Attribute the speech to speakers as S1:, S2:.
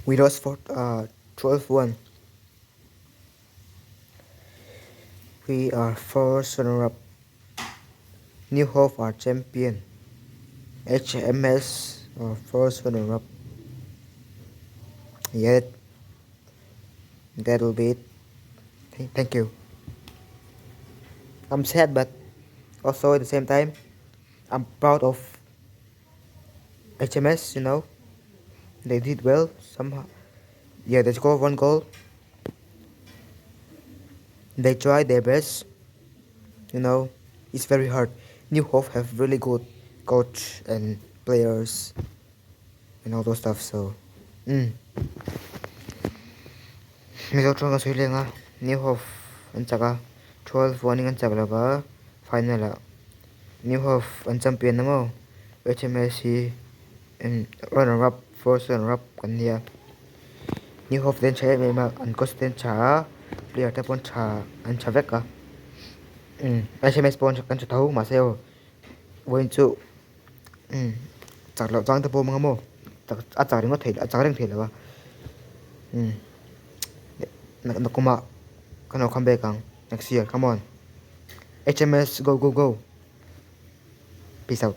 S1: We lost for 12-1. We are first runner-up. New Hope are champion. HMS first runner-up. Yet that'll be it. Thank you. I'm sad, but also at the same time, I'm proud of HMS. They did well somehow. Yeah, they scored one goal. They tried their best. You know, it's very hard. New Hope have really good coach and players and all those stuff. So, mizo chunga suile nga New Hope an chaka 12 warning an chakla final New Hope an champion namo HMS and runner up first runner up kan dia New Hope then chaya me ma an coach then cha player ta pon cha an chavek ka HMS pon kan cha thau ma seo when chu chak lo chang ta po mga mo a chak ring thei a chak ring thei la ba na kuma kana come back next year, come on. HMS, go, go, go. Peace out.